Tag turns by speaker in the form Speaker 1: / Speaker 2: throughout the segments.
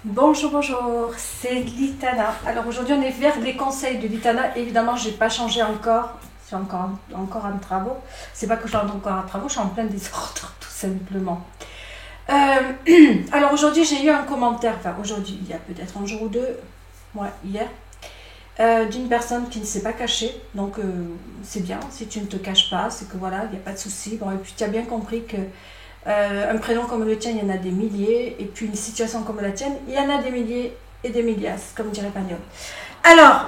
Speaker 1: Bonjour, bonjour, c'est Litana. Alors aujourd'hui on est vers les conseils de Litana. Évidemment, j'ai pas changé encore. Je suis encore en travaux. C'est pas que je suis encore en travaux, je suis en plein désordre, tout simplement. Alors aujourd'hui j'ai eu un commentaire, enfin aujourd'hui, il y a peut-être un jour ou deux, ouais, hier, d'une personne qui ne s'est pas cachée. Donc c'est bien, si tu ne te caches pas, c'est que voilà, il n'y a pas de souci. Bon, et puis tu as bien compris que un prénom comme le tien, il y en a des milliers, et puis une situation comme la tienne, il y en a des milliers et des millias, comme dirait Pagnol. Alors,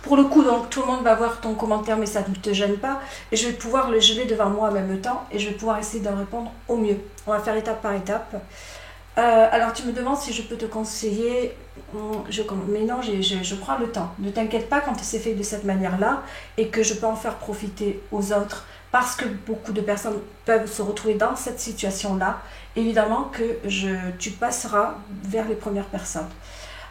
Speaker 1: pour le coup, donc tout le monde va voir ton commentaire, mais ça ne te gêne pas, et je vais pouvoir le geler devant moi en même temps, et je vais pouvoir essayer de répondre au mieux. On va faire étape par étape. Alors tu me demandes si je peux te conseiller, mais non, je prends le temps. Ne t'inquiète pas quand c'est fait de cette manière-là et que je peux en faire profiter aux autres, parce que beaucoup de personnes peuvent se retrouver dans cette situation-là. Évidemment que tu passeras vers les premières personnes.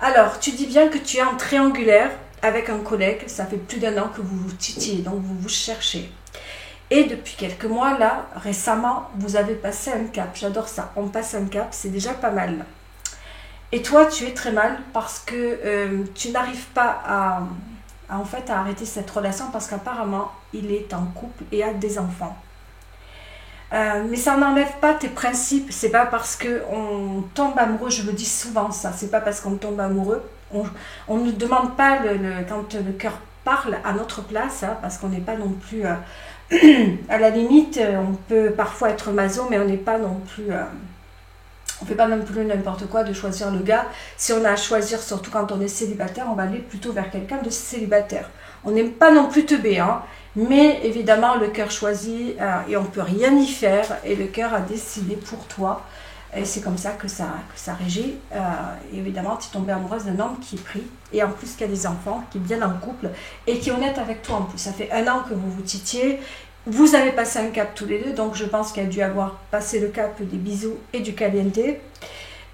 Speaker 1: Alors, tu dis bien que tu es en triangulaire avec un collègue, ça fait plus d'1 an que vous vous titillez, donc vous vous cherchez. Et depuis quelques mois, là, récemment, vous avez passé un cap. J'adore ça. On passe un cap, c'est déjà pas mal. Et toi, tu es très mal parce que tu n'arrives pas en fait, à arrêter cette relation parce qu'apparemment, il est en couple et a des enfants. Mais ça n'enlève pas tes principes. C'est pas parce qu'on tombe amoureux, je le dis souvent ça, c'est pas parce qu'on tombe amoureux. On ne demande pas quand le cœur parle à notre place, hein, parce qu'on n'est pas non plus... à la limite, on peut parfois être maso, mais on n'est pas non plus... on ne fait pas non plus n'importe quoi de choisir le gars. Si on a à choisir, surtout quand on est célibataire, on va aller plutôt vers quelqu'un de célibataire. On n'est pas non plus teubé, hein, mais évidemment, le cœur choisit et on ne peut rien y faire. Et le cœur a décidé pour toi. Et c'est comme ça que ça régit. Évidemment, tu es tombée amoureuse d'un homme qui est pris, et en plus qui a des enfants, qui est bien en couple, et qui est honnête avec toi en plus. Ça fait 1 an que vous vous titiez, vous avez passé un cap tous les deux, donc je pense qu'il a dû avoir passé le cap des bisous et du caliente.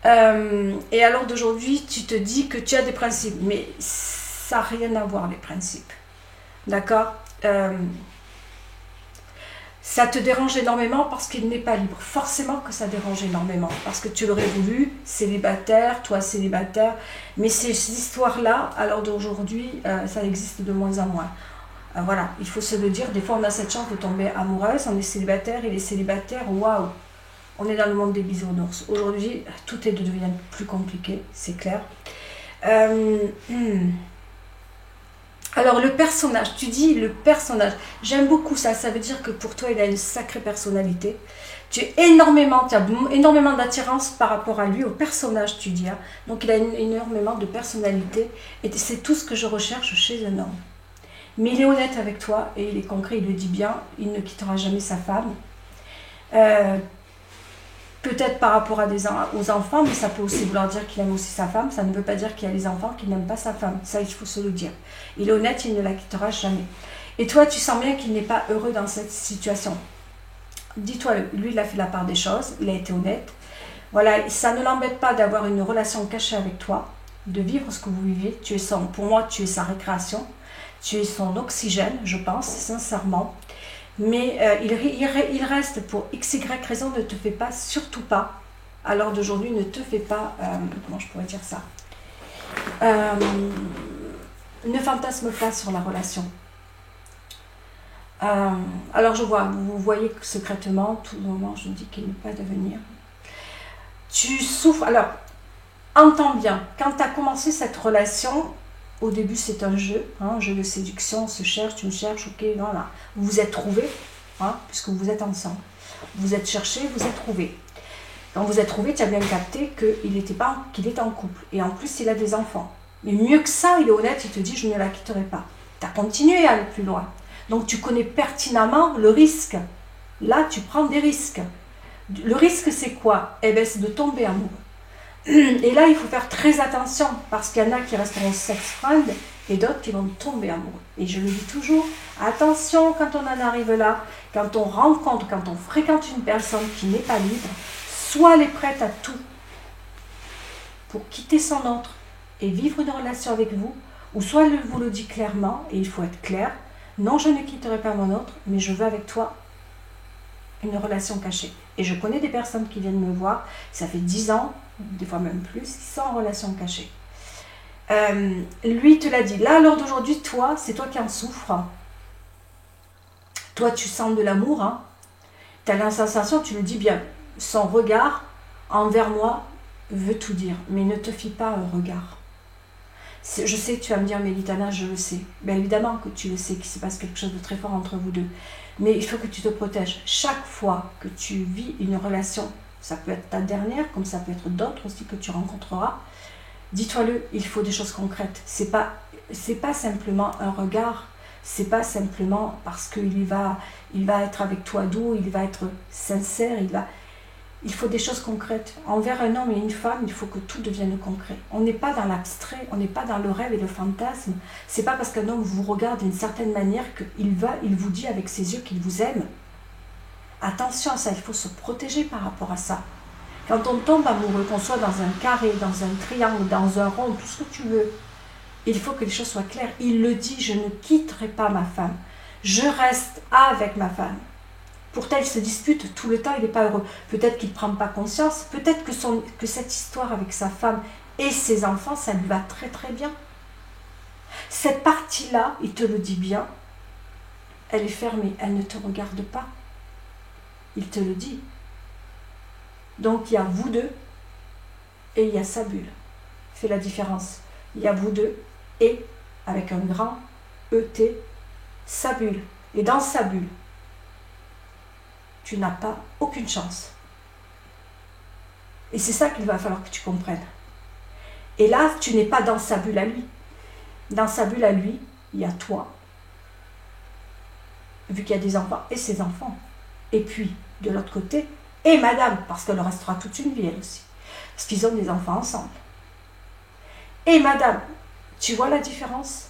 Speaker 1: Et alors d'aujourd'hui, tu te dis que tu as des principes, mais ça n'a rien à voir les principes. D'accord, ça te dérange énormément parce qu'il n'est pas libre. Forcément que ça dérange énormément. Parce que tu l'aurais voulu, célibataire, toi célibataire. Mais ces histoires-là, à l'heure d'aujourd'hui, ça existe de moins en moins. Voilà, il faut se le dire. Des fois, on a cette chance de tomber amoureuse. On est célibataire, il est célibataire. Waouh! On est dans le monde des bisounours. Aujourd'hui, tout devient plus compliqué, c'est clair. Alors le personnage, tu dis le personnage, j'aime beaucoup ça, ça veut dire que pour toi il a une sacrée personnalité. Tu as énormément d'attirance par rapport à lui, au personnage tu dis, hein. Donc il a énormément de personnalité et c'est tout ce que je recherche chez un homme. Mais il est honnête avec toi et il est concret, il le dit bien, il ne quittera jamais sa femme. Peut-être par rapport aux enfants, mais ça peut aussi vouloir dire qu'il aime aussi sa femme. Ça ne veut pas dire qu'il y a les enfants qu'il n'aime pas sa femme. Ça, il faut se le dire. Il est honnête, il ne la quittera jamais. Et toi, tu sens bien qu'il n'est pas heureux dans cette situation. Dis-toi, lui, il a fait la part des choses, il a été honnête. Voilà, ça ne l'embête pas d'avoir une relation cachée avec toi, de vivre ce que vous vivez. Pour moi, tu es sa récréation, tu es son oxygène, je pense, sincèrement. Mais il reste pour XY raison, ne te fait pas, surtout pas, à l'heure d'aujourd'hui, ne te fait pas, comment je pourrais dire ça, ne fantasme pas sur la relation. Alors je vois, vous voyez que secrètement, tout le moment, je dis qu'il n'est pas de venir. Tu souffres, alors, entends bien, quand tu as commencé cette relation, au début, c'est un jeu de séduction, on se cherche, tu me cherches, ok, voilà. Vous vous êtes trouvés, puisque vous êtes ensemble. Vous êtes cherchés, vous êtes trouvés. Quand vous êtes trouvés, tu as bien capté qu'il est en couple. Et en plus, il a des enfants. Mais mieux que ça, il est honnête, il te dit, je ne la quitterai pas. Tu as continué à aller plus loin. Donc, tu connais pertinemment le risque. Là, tu prends des risques. Le risque, c'est quoi? Eh bien, c'est de tomber amoureux. Et là, il faut faire très attention parce qu'il y en a qui resteront sex-friend et d'autres qui vont tomber amoureux. Et je le dis toujours, attention quand on en arrive là, quand on rencontre, quand on fréquente une personne qui n'est pas libre, soit elle est prête à tout pour quitter son autre et vivre une relation avec vous, ou soit elle vous le dit clairement, et il faut être clair, non, je ne quitterai pas mon autre, mais je veux avec toi une relation cachée. Et je connais des personnes qui viennent me voir, ça fait 10 ans, des fois même plus, qui sont en relation cachée. Lui te l'a dit. Là, à l'heure d'aujourd'hui, toi, c'est toi qui en souffres. Toi, tu sens de l'amour. Hein. Tu as la sensation, tu le dis bien. Son regard envers moi veut tout dire. Mais ne te fie pas un regard. Je sais que tu vas me dire, mais Litana, je le sais. Bien évidemment que tu le sais, qu'il se passe quelque chose de très fort entre vous deux. Mais il faut que tu te protèges. Chaque fois que tu vis une relation, ça peut être ta dernière, comme ça peut être d'autres aussi que tu rencontreras, dis-toi-le, il faut des choses concrètes. C'est pas simplement un regard, c'est pas simplement parce qu'il va être avec toi doux, il va être sincère, il faut des choses concrètes. Envers un homme et une femme, il faut que tout devienne concret. On n'est pas dans l'abstrait, on n'est pas dans le rêve et le fantasme. C'est pas parce qu'un homme vous regarde d'une certaine manière qu'il vous dit avec ses yeux qu'il vous aime. Attention à ça, il faut se protéger par rapport à ça. Quand on tombe amoureux, qu'on soit dans un carré, dans un triangle, dans un rond, tout ce que tu veux, il faut que les choses soient claires. Il le dit, je ne quitterai pas ma femme. Je reste avec ma femme. Pourtant, il se dispute tout le temps, il n'est pas heureux. Peut-être qu'il ne prend pas conscience, peut-être que cette histoire avec sa femme et ses enfants, ça lui va très très bien. Cette partie-là, il te le dit bien, elle est fermée, elle ne te regarde pas. Il te le dit. Donc il y a vous deux et il y a sa bulle. Fais la différence. Il y a vous deux et, avec un grand E-T, sa bulle. Et dans sa bulle, tu n'as pas aucune chance. Et c'est ça qu'il va falloir que tu comprennes. Et là, tu n'es pas dans sa bulle à lui. Dans sa bulle à lui, il y a toi, vu qu'il y a des enfants, et ses enfants. Et puis, de l'autre côté, et madame, parce qu'elle restera toute une vie, elle aussi. Parce qu'ils ont des enfants ensemble. Et madame, tu vois la différence?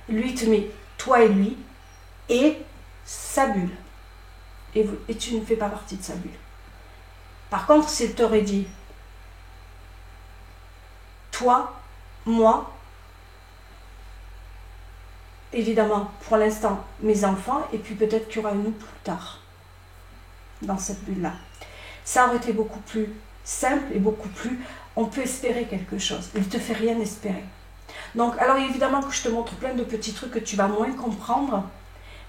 Speaker 1: Lui te met toi et lui, et sa bulle. Et tu ne fais pas partie de sa bulle. Par contre, s'il t'aurait dit, toi, moi, évidemment, pour l'instant, mes enfants, et puis peut-être qu'il y aura une nous plus tard, dans cette bulle-là. Ça aurait été beaucoup plus simple et beaucoup plus, on peut espérer quelque chose. Il ne te fait rien espérer. Donc, alors évidemment que je te montre plein de petits trucs que tu vas moins comprendre,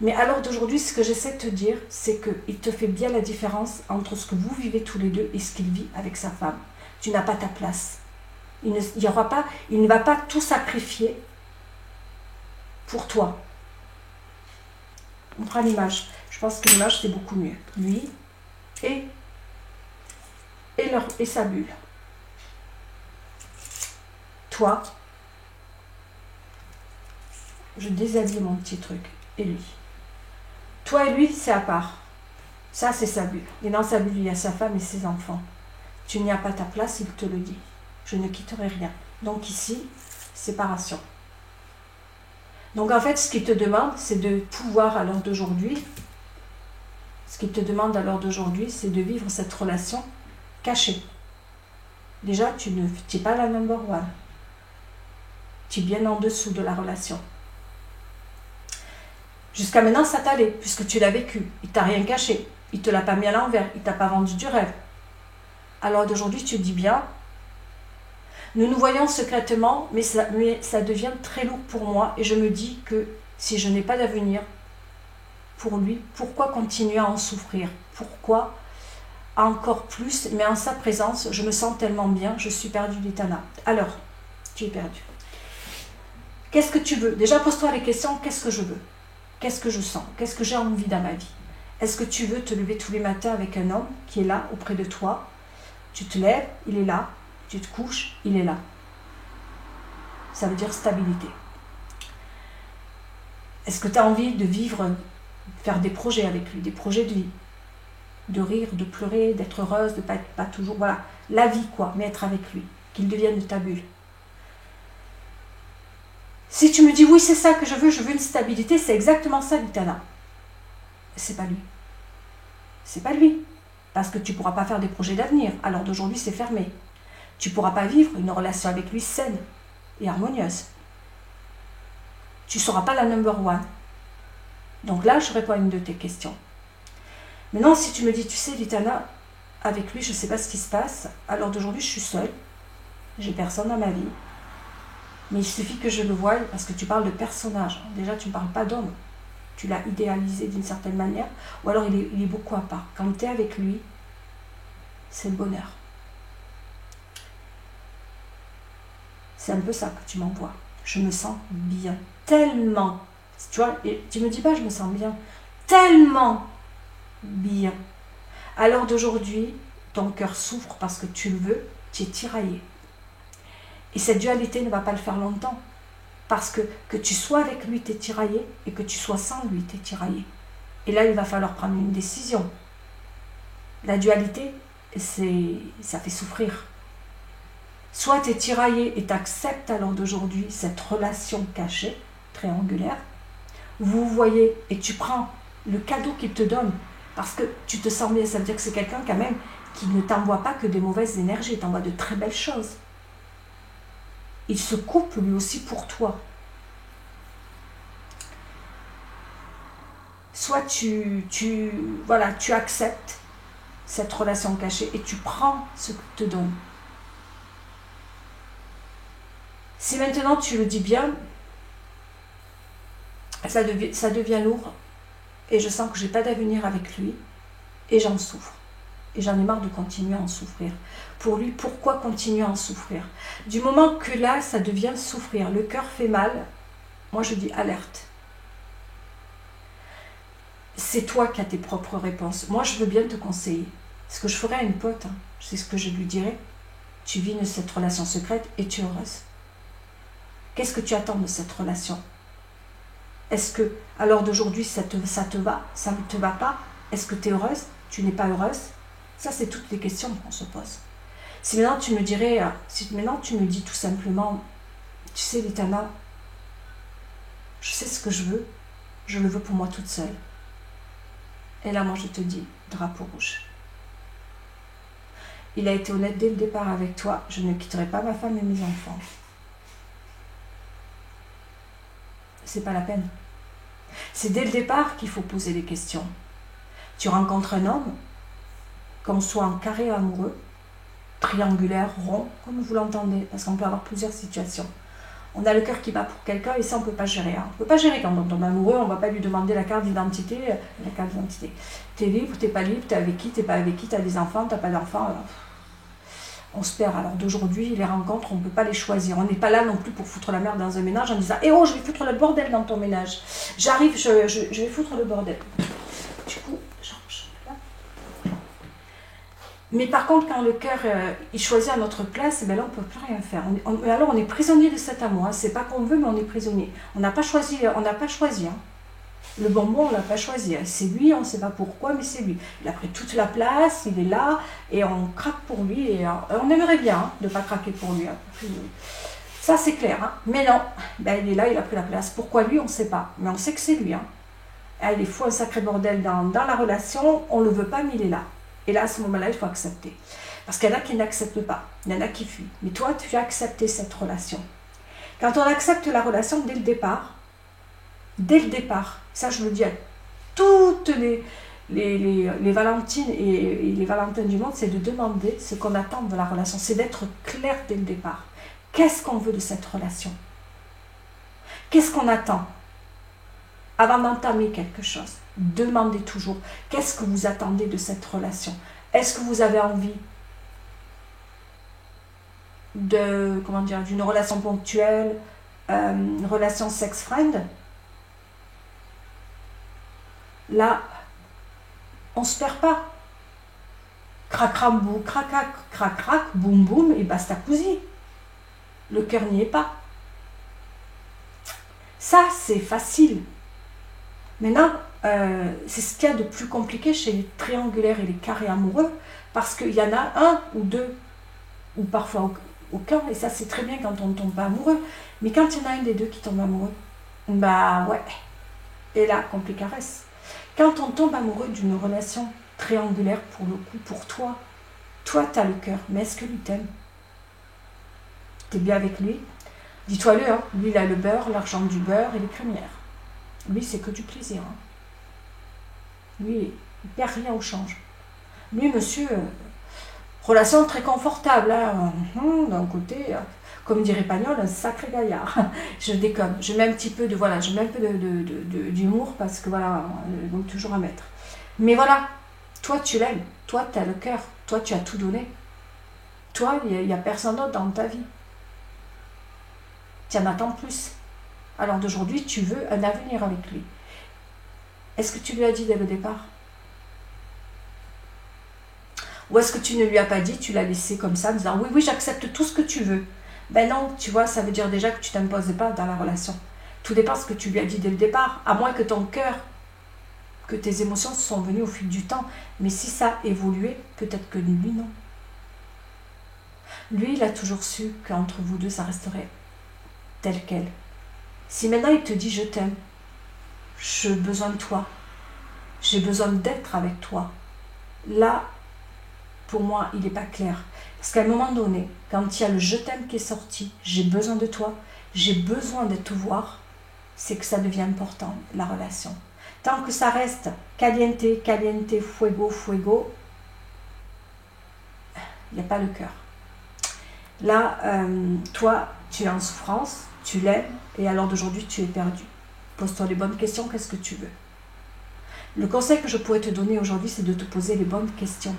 Speaker 1: mais à l'heure d'aujourd'hui, ce que j'essaie de te dire, c'est qu'il te fait bien la différence entre ce que vous vivez tous les deux et ce qu'il vit avec sa femme. Tu n'as pas ta place. Il ne va pas tout sacrifier pour toi. On prend l'image. Je pense que l'image, c'est beaucoup mieux. Lui et sa bulle. Toi, je déshabille mon petit truc. Et lui. Toi et lui, c'est à part. Ça, c'est sa bulle. Et dans sa bulle, il y a sa femme et ses enfants. Tu n'y as pas ta place, il te le dit. Je ne quitterai rien. Donc ici, séparation. Donc en fait, ce qu'il te demande, c'est de pouvoir à l'heure d'aujourd'hui, c'est de vivre cette relation cachée. Déjà, tu n'es pas la number one. Tu es bien en dessous de la relation. Jusqu'à maintenant, ça t'allait, puisque tu l'as vécu. Il t'a rien caché. Il ne te l'a pas mis à l'envers. Il ne t'a pas vendu du rêve. Alors d'aujourd'hui, tu dis bien, nous nous voyons secrètement, mais ça devient très lourd pour moi. Et je me dis que si je n'ai pas d'avenir pour lui, pourquoi continuer à en souffrir? Pourquoi encore plus? Mais en sa présence, je me sens tellement bien. Je suis perdue, Litana. Alors, tu es perdue. Qu'est-ce que tu veux? Déjà, pose-toi les questions. Qu'est-ce que je veux? Qu'est-ce que je sens? Qu'est-ce que j'ai envie dans ma vie? Est-ce que tu veux te lever tous les matins avec un homme qui est là, auprès de toi? Tu te lèves, il est là. Tu te couches, il est là. Ça veut dire stabilité. Est-ce que tu as envie de vivre, faire des projets avec lui, des projets de vie? De rire, de pleurer, d'être heureuse, de pas toujours... Voilà, la vie quoi, mais être avec lui. Qu'il devienne de ta bulle. Si tu me dis oui, c'est ça que je veux une stabilité, c'est exactement ça, Litana. C'est pas lui. C'est pas lui. Parce que tu ne pourras pas faire des projets d'avenir. Alors d'aujourd'hui, c'est fermé. Tu ne pourras pas vivre une relation avec lui saine et harmonieuse. Tu ne seras pas la number one. Donc là, je réponds à une de tes questions. Maintenant, si tu me dis, tu sais, Litana, avec lui, je ne sais pas ce qui se passe. Alors d'aujourd'hui, je suis seule. J'ai personne dans ma vie. Mais il suffit que je le voie, parce que tu parles de personnage. Déjà, tu ne parles pas d'homme. Tu l'as idéalisé d'une certaine manière. Ou alors, il est beaucoup à part. Quand tu es avec lui, c'est le bonheur. C'est un peu ça que tu m'envoies. Je me sens bien. Tellement. Tu vois, et tu me dis pas, je me sens bien. Tellement bien. Alors d'aujourd'hui, ton cœur souffre parce que tu le veux, tu es tiraillé. Et cette dualité ne va pas le faire longtemps. Parce que tu sois avec lui, tu es tiraillé, et que tu sois sans lui, tu es tiraillé. Et là, il va falloir prendre une décision. La dualité, ça fait souffrir. Soit tu es tiraillé et tu acceptes alors d'aujourd'hui cette relation cachée, triangulaire. Vous voyez, et tu prends le cadeau qu'il te donne, parce que tu te sens bien, ça veut dire que c'est quelqu'un quand même qui ne t'envoie pas que des mauvaises énergies, il t'envoie de très belles choses. Il se coupe lui aussi pour toi. Soit tu acceptes cette relation cachée et tu prends ce qu'il te donne. Si maintenant tu le dis bien, ça devient lourd et je sens que je n'ai pas d'avenir avec lui et j'en souffre. Et j'en ai marre de continuer à en souffrir. Pour lui, pourquoi continuer à en souffrir? Du moment que là, ça devient souffrir, le cœur fait mal, moi je dis alerte. C'est toi qui as tes propres réponses. Moi, je veux bien te conseiller. Ce que je ferais à une pote, c'est ce que je lui dirais. Tu vis cette relation secrète et tu es heureuse. Qu'est-ce que tu attends de cette relation? Est-ce que, à l'heure d'aujourd'hui, ça te va? Ça ne te va pas? Est-ce que tu es heureuse? Tu n'es pas heureuse? Ça, c'est toutes les questions qu'on se pose. Si maintenant tu me dirais, si maintenant tu me dis tout simplement, tu sais, Litana, je sais ce que je le veux pour moi toute seule. Et là, moi, je te dis, drapeau rouge. Il a été honnête dès le départ avec toi, je ne quitterai pas ma femme et mes enfants. C'est pas la peine. C'est dès le départ qu'il faut poser des questions. Tu rencontres un homme, qu'on soit en carré amoureux, triangulaire, rond, comme vous l'entendez, parce qu'on peut avoir plusieurs situations. On a le cœur qui bat pour quelqu'un et ça, on ne peut pas gérer. On ne peut pas gérer quand on tombe amoureux, on ne va pas lui demander la carte d'identité. Tu es libre, tu n'es pas libre, tu es avec qui, tu n'es pas avec qui, tu as des enfants, tu n'as pas d'enfants. On se perd. Alors d'aujourd'hui, les rencontres, on ne peut pas les choisir. On n'est pas là non plus pour foutre la merde dans un ménage en disant « Eh oh, je vais foutre le bordel dans ton ménage. J'arrive, je vais foutre le bordel. » Du coup, mais par contre, quand le cœur il choisit à notre place, ben là, on ne peut plus rien faire. Alors, on est prisonnier de cet amour. Hein. C'est pas qu'on veut, mais on est prisonnier. On n'a pas choisi. Hein. Le bonbon, on l'a pas choisi. Hein. C'est lui, on ne sait pas pourquoi, mais c'est lui. Il a pris toute la place, il est là, et on craque pour lui. Et on aimerait bien de ne pas craquer pour lui. Hein. Ça, c'est clair. Hein. Mais non, ben, il est là, il a pris la place. Pourquoi lui, on ne sait pas. Mais on sait que c'est lui. Hein. Il est fou, un sacré bordel dans la relation. On ne le veut pas, mais il est là. Et là, à ce moment-là, il faut accepter. Parce qu'il y en a qui n'acceptent pas. Il y en a qui fuient. Mais toi, tu as accepté cette relation. Quand on accepte la relation dès le départ, ça je le dis à toutes les Valentines et les Valentins du monde, c'est de demander ce qu'on attend de la relation. C'est d'être clair dès le départ. Qu'est-ce qu'on veut de cette relation? Qu'est-ce qu'on attend? Avant d'entamer quelque chose, demandez toujours, qu'est-ce que vous attendez de cette relation? Est-ce que vous avez envie d'une relation ponctuelle, une relation sex-friend? Là, on ne se perd pas. Crac-cram-bou, crac-crac, boum boum, et basta cousi. Le cœur n'y est pas. Ça, c'est facile. Maintenant, c'est ce qu'il y a de plus compliqué chez les triangulaires et les carrés amoureux, parce qu'il y en a un ou deux, ou parfois aucun, et ça c'est très bien quand on ne tombe pas amoureux, mais quand il y en a un des deux qui tombe amoureux, bah ouais, et là, complicares. Quand on tombe amoureux d'une relation triangulaire, pour le coup, pour toi tu as le cœur, mais est-ce que lui t'aime? Tu es bien avec lui? Dis-toi-le, hein, lui il a le beurre, l'argent du beurre et les crémières. Lui, c'est que du plaisir. Hein. Lui, Il ne perd rien au change. Lui, monsieur, relation très confortable, hein. D'un côté, comme dirait Pagnol, un sacré gaillard. Je déconne. Je mets un petit peu de, voilà, je mets un peu d'humour parce que voilà, donc toujours à mettre. Mais voilà, toi tu l'aimes, toi tu as le cœur, toi tu as tout donné. Toi, il n'y a personne d'autre dans ta vie. Tu en attends plus. Alors d'aujourd'hui, tu veux un avenir avec lui. Est-ce que tu lui as dit dès le départ? Ou est-ce que tu ne lui as pas dit, tu l'as laissé comme ça, en disant oui, oui, j'accepte tout ce que tu veux. Ben non, tu vois, ça veut dire déjà que tu ne t'imposes pas dans la relation. Tout dépend de ce que tu lui as dit dès le départ, à moins que ton cœur, que tes émotions se sont venues au fil du temps. Mais si ça a évolué, peut-être que lui, non. Lui, il a toujours su qu'entre vous deux, ça resterait tel quel. Si maintenant il te dit je t'aime, j'ai besoin de toi, j'ai besoin d'être avec toi, là, pour moi, il n'est pas clair. Parce qu'à un moment donné, quand il y a le je t'aime qui est sorti, j'ai besoin de toi, j'ai besoin de te voir, c'est que ça devient important, la relation. Tant que ça reste caliente, caliente, fuego, fuego, il n'y a pas le cœur. Là, toi, tu es en souffrance, tu l'aimes, et alors d'aujourd'hui, tu es perdu. Pose-toi les bonnes questions, qu'est-ce que tu veux? Le conseil que je pourrais te donner aujourd'hui, c'est de te poser les bonnes questions.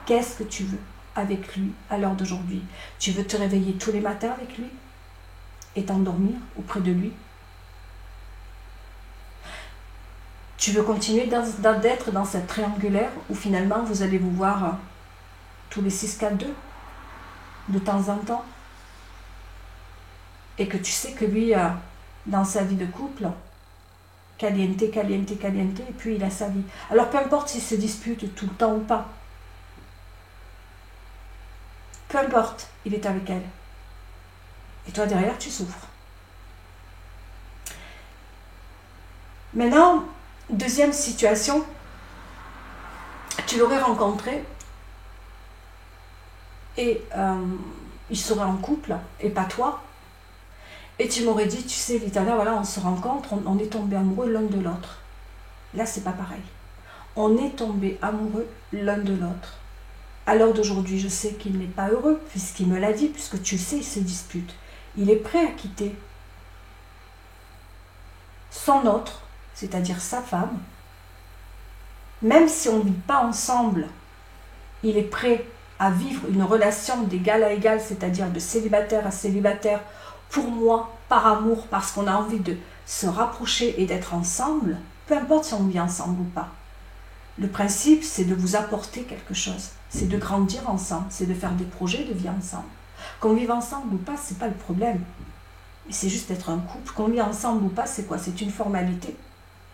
Speaker 1: Qu'est-ce que tu veux avec lui à l'heure d'aujourd'hui? Tu veux te réveiller tous les matins avec lui et t'endormir auprès de lui? Tu veux continuer d'être dans cette triangulaire où finalement vous allez vous voir tous les 6-4-2 de temps en temps? Et que tu sais que lui, dans sa vie de couple, caliente, caliente, caliente, et puis il a sa vie. Alors peu importe s'il se dispute tout le temps ou pas, peu importe, il est avec elle. Et toi derrière, tu souffres. Maintenant, deuxième situation, tu l'aurais rencontré et il serait en couple et pas toi. Et tu m'aurais dit, tu sais Vitana, voilà, on se rencontre, on est tombé amoureux l'un de l'autre. Là, c'est pas pareil. On est tombé amoureux l'un de l'autre. À l'heure d'aujourd'hui, je sais qu'il n'est pas heureux, puisqu'il me l'a dit, puisque tu le sais, il se dispute. Il est prêt à quitter son autre, c'est-à-dire sa femme. Même si on ne vit pas ensemble, il est prêt à vivre une relation d'égal à égal, c'est-à-dire de célibataire à célibataire, pour moi, par amour, parce qu'on a envie de se rapprocher et d'être ensemble, peu importe si on vit ensemble ou pas. Le principe, c'est de vous apporter quelque chose, c'est de grandir ensemble, c'est de faire des projets de vie ensemble. Qu'on vive ensemble ou pas, c'est pas le problème. C'est juste d'être un couple. Qu'on vive ensemble ou pas, c'est quoi? C'est une formalité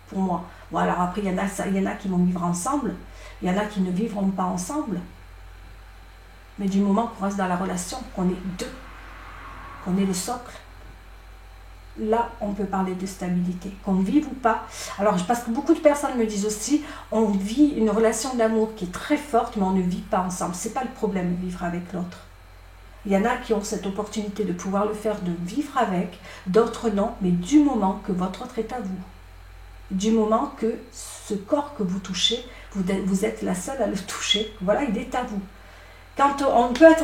Speaker 1: pour moi. Bon, alors après, il y en a qui vont vivre ensemble, il y en a qui ne vivront pas ensemble. Mais du moment qu'on reste dans la relation, qu'on est deux, qu'on est le socle, là, on peut parler de stabilité. Qu'on vive ou pas. Alors, parce que beaucoup de personnes me disent aussi, on vit une relation d'amour qui est très forte, mais on ne vit pas ensemble. C'est pas le problème de vivre avec l'autre. Il y en a qui ont cette opportunité de pouvoir le faire, de vivre avec, d'autres non, mais du moment que votre autre est à vous. Du moment que ce corps que vous touchez, vous êtes la seule à le toucher, voilà, il est à vous. Quand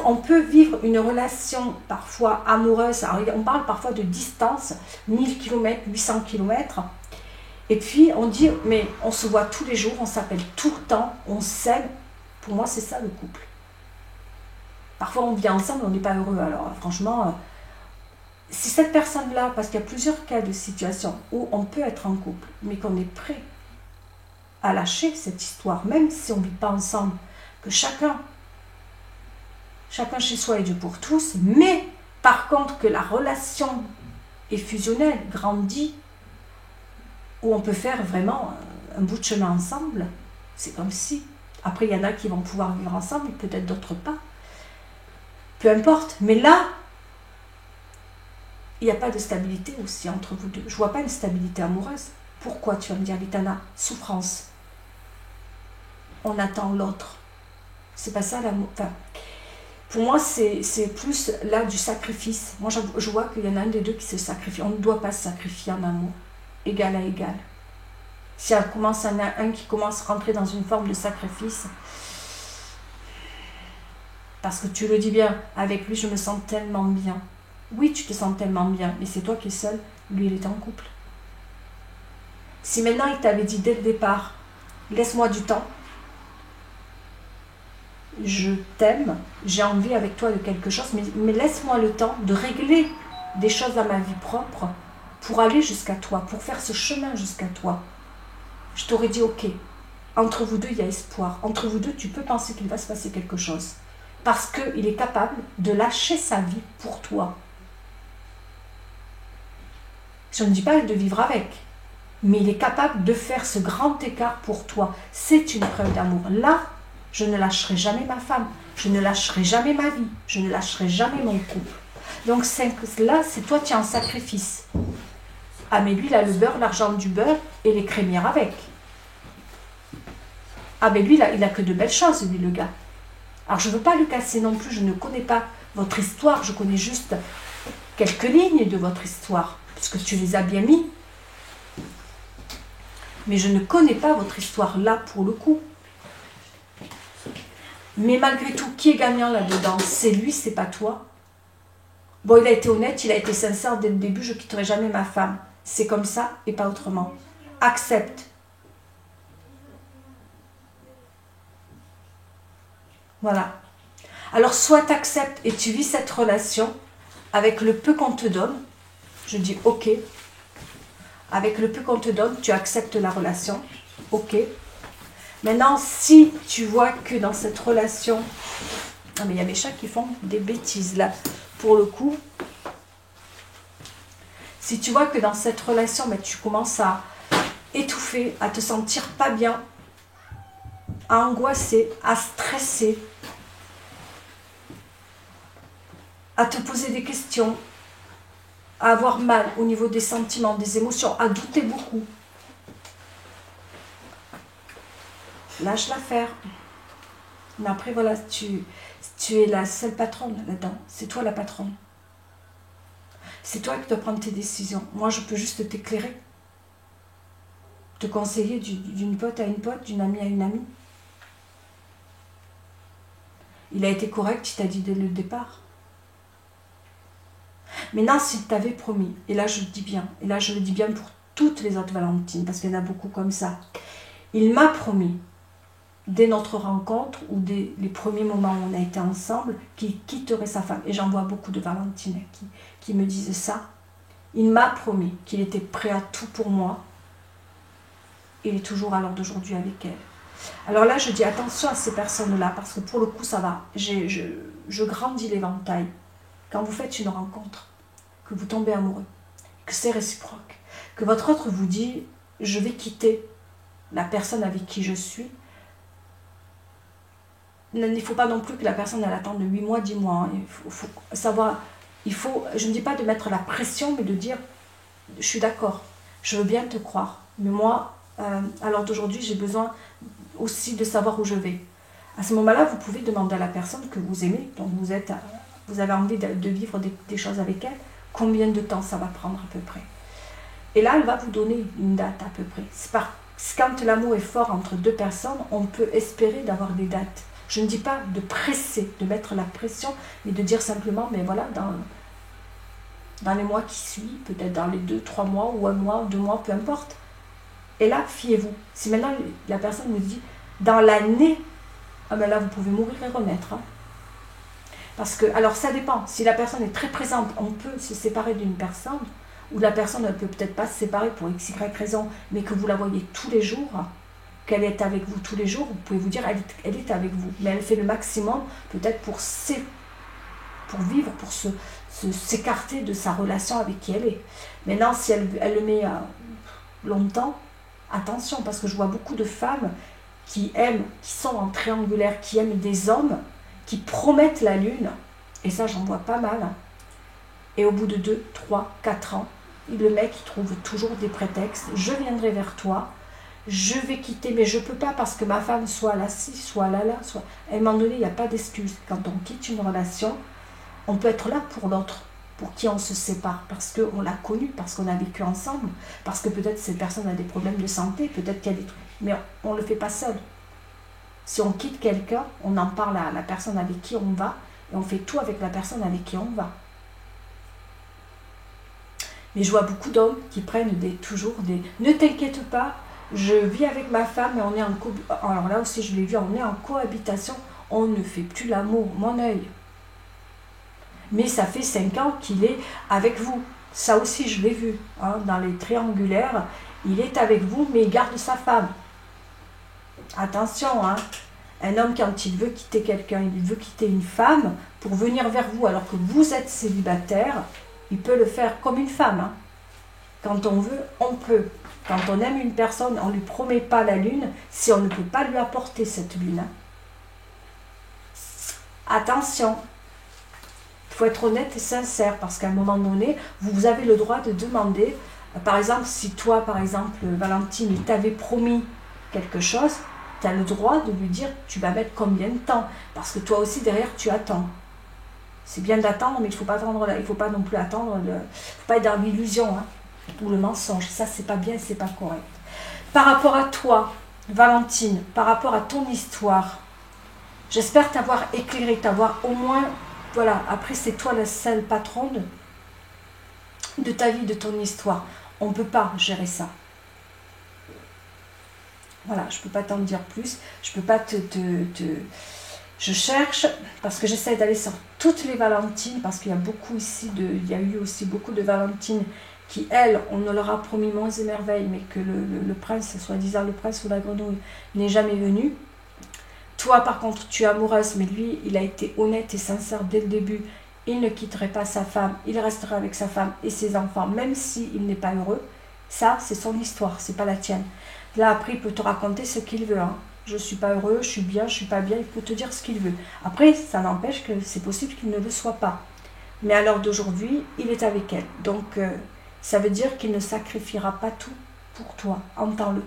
Speaker 1: on peut vivre une relation parfois amoureuse, alors on parle parfois de distance, 1000 km, 800 km, et puis on dit, mais on se voit tous les jours, on s'appelle tout le temps, on s'aime. Pour moi, c'est ça le couple. Parfois, on vit ensemble, on n'est pas heureux. Alors franchement, si cette personne-là, parce qu'il y a plusieurs cas de situation où on peut être en couple, mais qu'on est prêt à lâcher cette histoire, même si on ne vit pas ensemble, que chacun chez soi est Dieu pour tous, mais par contre que la relation est fusionnelle, grandit, où on peut faire vraiment un bout de chemin ensemble, c'est comme si. Après, il y en a qui vont pouvoir vivre ensemble, peut-être d'autres pas. Peu importe, mais là, il n'y a pas de stabilité aussi entre vous deux. Je ne vois pas une stabilité amoureuse. Pourquoi, tu vas me dire, Vitana? Souffrance. On attend l'autre. C'est pas ça l'amour. Enfin, pour moi, c'est plus là du sacrifice. Moi, je vois qu'il y en a un des deux qui se sacrifie. On ne doit pas se sacrifier en amour. Égal à égal. Si elle commence un qui commence à rentrer dans une forme de sacrifice, parce que tu le dis bien, avec lui je me sens tellement bien. Oui, tu te sens tellement bien, mais c'est toi qui es seul, lui il est en couple. Si maintenant il t'avait dit dès le départ, laisse-moi du temps, je t'aime, j'ai envie avec toi de quelque chose, mais laisse-moi le temps de régler des choses à ma vie propre pour aller jusqu'à toi, pour faire ce chemin jusqu'à toi. Je t'aurais dit ok, entre vous deux il y a espoir, entre vous deux tu peux penser qu'il va se passer quelque chose, parce qu'il est capable de lâcher sa vie pour toi. Je ne dis pas de vivre avec, mais il est capable de faire ce grand écart pour toi. C'est une preuve d'amour. Là, je ne lâcherai jamais ma femme, je ne lâcherai jamais ma vie, je ne lâcherai jamais mon couple. Donc là, c'est toi qui es en sacrifice. Ah mais lui, il a le beurre, l'argent du beurre et les crémières avec. Ah mais lui, il a que de belles choses, lui, le gars. Alors je ne veux pas le casser non plus, je ne connais pas votre histoire, je connais juste quelques lignes de votre histoire, puisque tu les as bien mis. Mais je ne connais pas votre histoire là pour le coup. Mais malgré tout, qui est gagnant là-dedans? C'est lui, c'est pas toi. Bon, il a été honnête, il a été sincère dès le début, je ne quitterai jamais ma femme. C'est comme ça et pas autrement. Accepte. Voilà. Alors, soit tu acceptes et tu vis cette relation avec le peu qu'on te donne. Je dis ok. Avec le peu qu'on te donne, tu acceptes la relation. Ok. Maintenant, si tu vois que dans cette relation... Ah, mais il y a mes chats qui font des bêtises là. Pour le coup, si tu vois que dans cette relation, mais tu commences à étouffer, à te sentir pas bien, à angoisser, à stresser, à te poser des questions, à avoir mal au niveau des sentiments, des émotions, à douter beaucoup, lâche l'affaire. Mais après, voilà, tu es la seule patronne là-dedans. C'est toi la patronne. C'est toi qui dois prendre tes décisions. Moi, je peux juste t'éclairer. Te conseiller d'une pote à une pote, d'une amie à une amie. Il a été correct, il t'a dit dès le départ. Maintenant, s'il t'avait promis, et là je le dis bien, et là je le dis bien pour toutes les autres Valentines, parce qu'il y en a beaucoup comme ça, il m'a promis, dès notre rencontre, ou dès les premiers moments où on a été ensemble, qu'il quitterait sa femme. Et j'en vois beaucoup de Valentines qui me disent ça. Il m'a promis qu'il était prêt à tout pour moi. Il est toujours à l'heure d'aujourd'hui avec elle. Alors là, je dis attention à ces personnes-là, parce que pour le coup, ça va. Je grandis l'éventail. Quand vous faites une rencontre, que vous tombez amoureux, que c'est réciproque, que votre autre vous dit « je vais quitter la personne avec qui je suis », il ne faut pas non plus que la personne elle attende 8 mois, 10 mois. Hein. Il faut savoir, je ne dis pas de mettre la pression, mais de dire « je suis d'accord, je veux bien te croire, mais moi, à l'heure d'aujourd'hui, j'ai besoin aussi de savoir où je vais ». À ce moment-là, vous pouvez demander à la personne que vous aimez, dont vous avez envie de vivre des choses avec elle, combien de temps ça va prendre à peu près. Et là, elle va vous donner une date à peu près. Quand l'amour est fort entre deux personnes, on peut espérer d'avoir des dates. Je ne dis pas de presser, de mettre la pression, mais de dire simplement, mais voilà, dans les mois qui suivent, peut-être dans les 2, 3 mois, ou 1 mois, 2 mois, peu importe. Et là, fiez-vous. Si maintenant la personne vous dit, dans l'année, ah ben là, vous pouvez mourir et renaître. Hein. Parce que, alors ça dépend, si la personne est très présente, on peut se séparer d'une personne, ou la personne ne peut peut-être pas se séparer pour x, y raison, mais que vous la voyez tous les jours, qu'elle est avec vous tous les jours, vous pouvez vous dire elle est avec vous, mais elle fait le maximum peut-être pour vivre, pour s'écarter de sa relation avec qui elle est. Maintenant, si elle le met longtemps, attention, parce que je vois beaucoup de femmes qui sont en triangulaire, qui aiment des hommes, qui promettent la lune, et ça j'en vois pas mal, et au bout de 2, 3, 4 ans, le mec il trouve toujours des prétextes, je viendrai vers toi, je vais quitter, mais je ne peux pas parce que ma femme soit là-ci, soit là, à un moment donné, il n'y a pas d'excuse. Quand on quitte une relation, on peut être là pour l'autre. pour qui on se sépare, parce qu'on l'a connu, parce qu'on a vécu ensemble, parce que peut-être cette personne a des problèmes de santé, peut-être qu'il y a des trucs, mais on ne le fait pas seul. Si on quitte quelqu'un, on en parle à la personne avec qui on va, et on fait tout avec la personne avec qui on va. Mais je vois beaucoup d'hommes qui prennent toujours des... Ne t'inquiète pas, je vis avec ma femme et on est en alors là aussi je l'ai vu, on est en cohabitation, on ne fait plus l'amour, mon œil. Mais ça fait 5 ans qu'il est avec vous. Ça aussi, je l'ai vu. Hein, dans les triangulaires, il est avec vous, mais il garde sa femme. Attention, hein. Un homme, quand il veut quitter quelqu'un, il veut quitter une femme pour venir vers vous, alors que vous êtes célibataire, il peut le faire comme une femme. Hein. Quand on veut, on peut. Quand on aime une personne, on ne lui promet pas la lune si on ne peut pas lui apporter cette lune. Hein. Attention. Il faut être honnête et sincère, parce qu'à un moment donné, vous avez le droit de demander, par exemple, si toi, par exemple, Valentine, il t'avait promis quelque chose, tu as le droit de lui dire, tu vas mettre combien de temps, parce que toi aussi, derrière, tu attends. C'est bien d'attendre, mais il ne faut pas attendre là, il ne faut pas non plus attendre, il ne faut pas être dans l'illusion, hein, ou le mensonge, ça, c'est pas bien, c'est pas correct. Par rapport à toi, Valentine, par rapport à ton histoire, j'espère t'avoir éclairé, t'avoir au moins... Voilà, après c'est toi la seule patronne de ta vie, de ton histoire. On ne peut pas gérer ça. Voilà, je ne peux pas t'en dire plus. Je peux pas Je cherche, parce que j'essaie d'aller sur toutes les Valentines, parce qu'il y a beaucoup ici, il y a eu aussi beaucoup de Valentines qui, elles, on ne leur a promis monts et merveilles, mais que le prince, soi-disant le prince ou la grenouille, n'est jamais venu. Toi, par contre, tu es amoureuse, mais lui, il a été honnête et sincère dès le début. Il ne quitterait pas sa femme, il resterait avec sa femme et ses enfants, même s'il n'est pas heureux. Ça, c'est son histoire, c'est pas la tienne. Là, après, il peut te raconter ce qu'il veut. Hein. Je ne suis pas heureux, je suis bien, je ne suis pas bien, il peut te dire ce qu'il veut. Après, ça n'empêche que c'est possible qu'il ne le soit pas. Mais à l'heure d'aujourd'hui, il est avec elle. Donc, ça veut dire qu'il ne sacrifiera pas tout pour toi. Entends-le.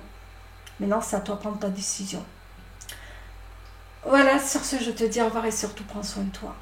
Speaker 1: Maintenant, c'est à toi de prendre ta décision. Voilà, sur ce, je te dis au revoir et surtout prends soin de toi.